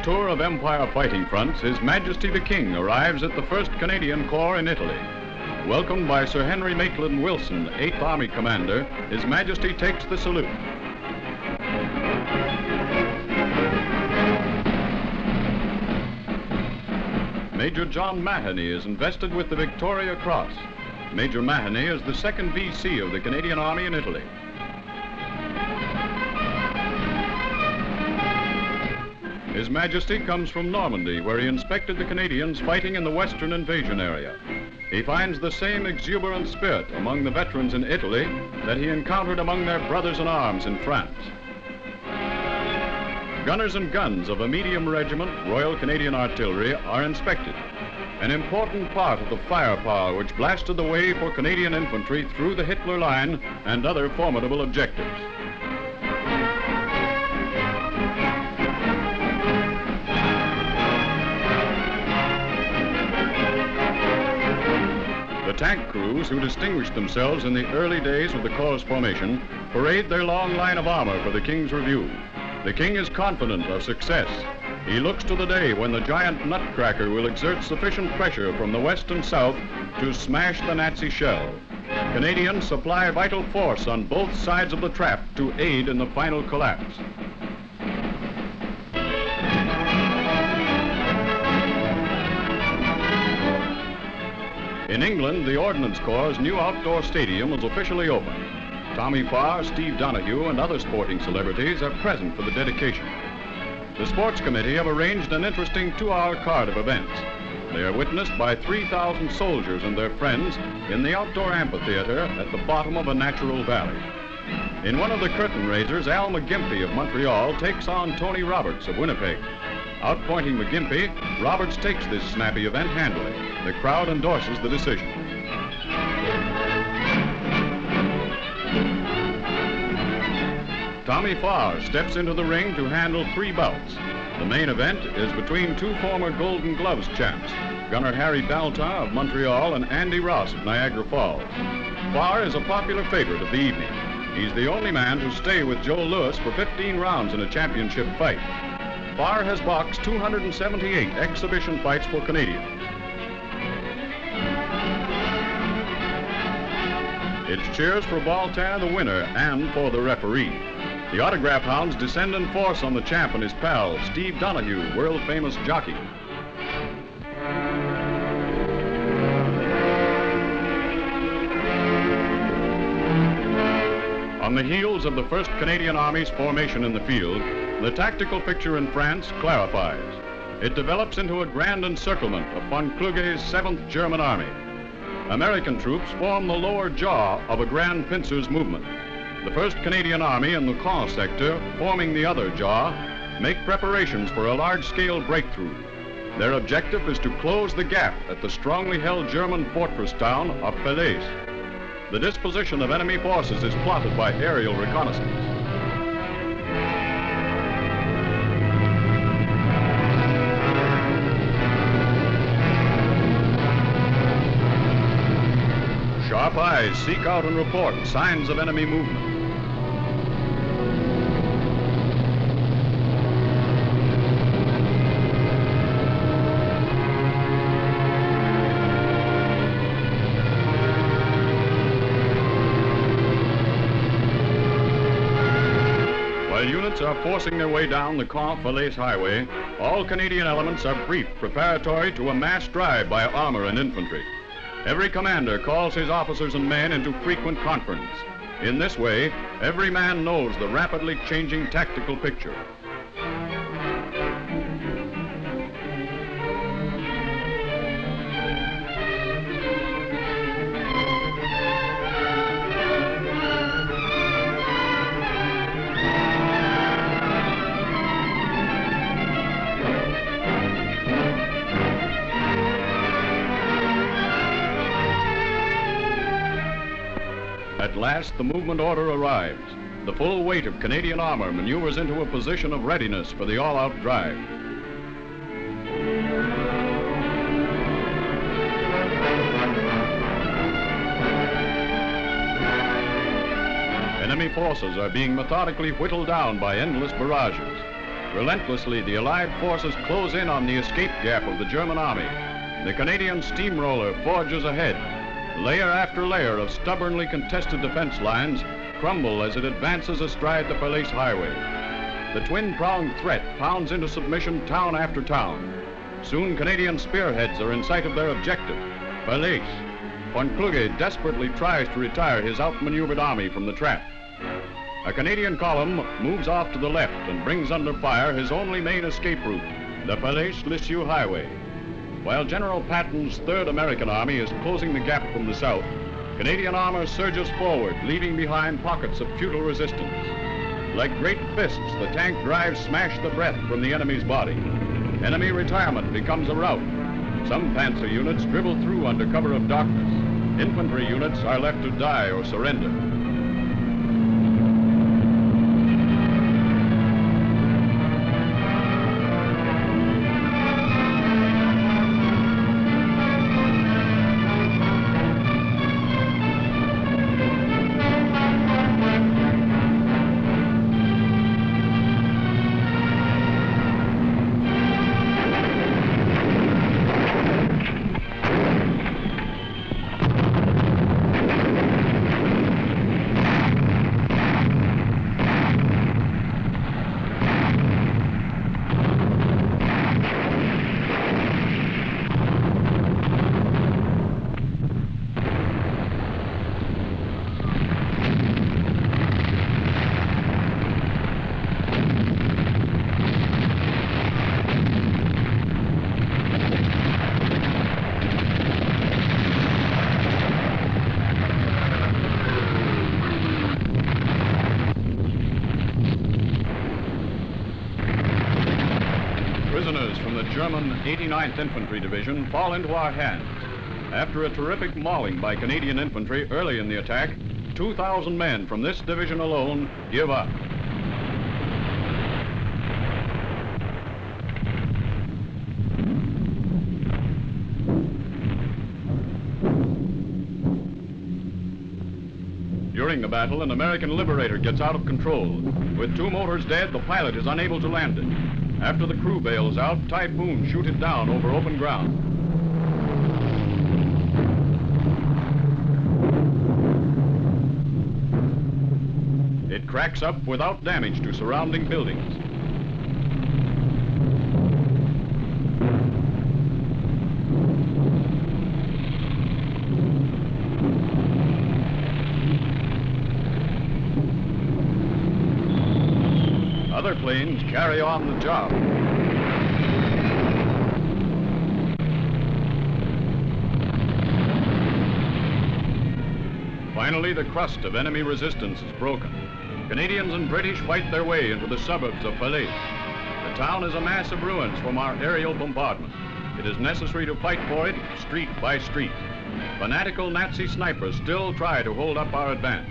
tour of Empire fighting fronts, His Majesty the King arrives at the 1st Canadian Corps in Italy. Welcomed by Sir Henry Maitland Wilson, 8th Army Commander, His Majesty takes the salute. Major John Mahony is invested with the Victoria Cross. Major Mahony is the 2nd VC of the Canadian Army in Italy. His Majesty comes from Normandy, where he inspected the Canadians fighting in the Western Invasion area. He finds the same exuberant spirit among the veterans in Italy that he encountered among their brothers in arms in France. Gunners and guns of a medium regiment, Royal Canadian Artillery, are inspected, an important part of the firepower which blasted the way for Canadian infantry through the Hitler line and other formidable objectives. The tank crews who distinguished themselves in the early days of the Corps formation parade their long line of armor for the King's review. The King is confident of success. He looks to the day when the giant nutcracker will exert sufficient pressure from the west and south to smash the Nazi shell. Canadians supply vital force on both sides of the trap to aid in the final collapse. In England, the Ordnance Corps' new outdoor stadium is officially open. Tommy Farr, Steve Donoghue, and other sporting celebrities are present for the dedication. The Sports Committee have arranged an interesting 2-hour card of events. They are witnessed by 3,000 soldiers and their friends in the outdoor amphitheater at the bottom of a natural valley. In one of the curtain raisers, Al McGinty of Montreal takes on Tommy Roberts of Winnipeg. Outpointing McGinty, Roberts takes this snappy event handily. The crowd endorses the decision. Tommy Farr steps into the ring to handle 3 bouts. The main event is between 2 former Golden Gloves champs, gunner Harry Batlan of Montreal and Andy Ross of Niagara Falls. Farr is a popular favorite of the evening. He's the only man to stay with Joe Louis for 15 rounds in a championship fight. Farr has boxed 278 exhibition fights for Canadians. It's cheers for Baltan, the winner, and for the referee. The autograph hounds descend in force on the champ and his pal, Steve Donoghue, world-famous jockey. On the heels of the 1st Canadian Army's formation in the field, the tactical picture in France clarifies. It develops into a grand encirclement of von Kluge's 7th German Army. American troops form the lower jaw of a grand pincers movement. The 1st Canadian Army in the Caen sector, forming the other jaw, make preparations for a large-scale breakthrough. Their objective is to close the gap at the strongly held German fortress town of FALAISE. The disposition of enemy forces is plotted by aerial reconnaissance. Sharp eyes seek out and report signs of enemy movement. While units are forcing their way down the Caen-Falaise highway, all Canadian elements are briefed preparatory to a mass drive by armor and infantry. Every commander calls his officers and men into frequent conference. In this way, every man knows the rapidly changing tactical picture. At last, the movement order arrives. The full weight of Canadian armor maneuvers into a position of readiness for the all-out drive. Enemy forces are being methodically whittled down by endless barrages. Relentlessly, the Allied forces close in on the escape gap of the German army. The Canadian steamroller forges ahead. Layer after layer of stubbornly contested defense lines crumble as it advances astride the FALAISE highway. The twin-pronged threat pounds into submission town after town. Soon Canadian spearheads are in sight of their objective, FALAISE. Von Kluge desperately tries to retire his outmaneuvered army from the trap. A Canadian column moves off to the left and brings under fire his only main escape route, the FALAISE-Lisieux Highway. While General Patton's 3rd American Army is closing the gap from the south, Canadian armor surges forward, leaving behind pockets of futile resistance. Like great fists, the tank drives smash the breath from the enemy's body. Enemy retirement becomes a rout. Some panzer units dribble through under cover of darkness. Infantry units are left to die or surrender. Prisoners from the German 89th Infantry Division fall into our hands. After a terrific mauling by Canadian infantry early in the attack, 2,000 men from this division alone give up. During the battle, an American Liberator gets out of control. With 2 motors dead, the pilot is unable to land it. After the crew bails out, typhoons shoot it down over open ground. It cracks up without damage to surrounding buildings. Other planes carry on the job. Finally, the crust of enemy resistance is broken. Canadians and British fight their way into the suburbs of FALAISE. The town is a mass of ruins from our aerial bombardment. It is necessary to fight for it street by street. Fanatical Nazi snipers still try to hold up our advance.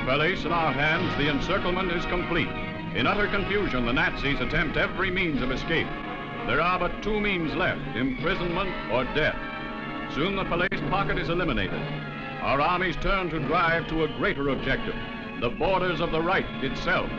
FALAISE in our hands, the encirclement is complete. In utter confusion, the Nazis attempt every means of escape. There are but 2 means left, imprisonment or death. Soon the FALAISE pocket is eliminated. Our armies turn to drive to a greater objective, the borders of the Reich itself.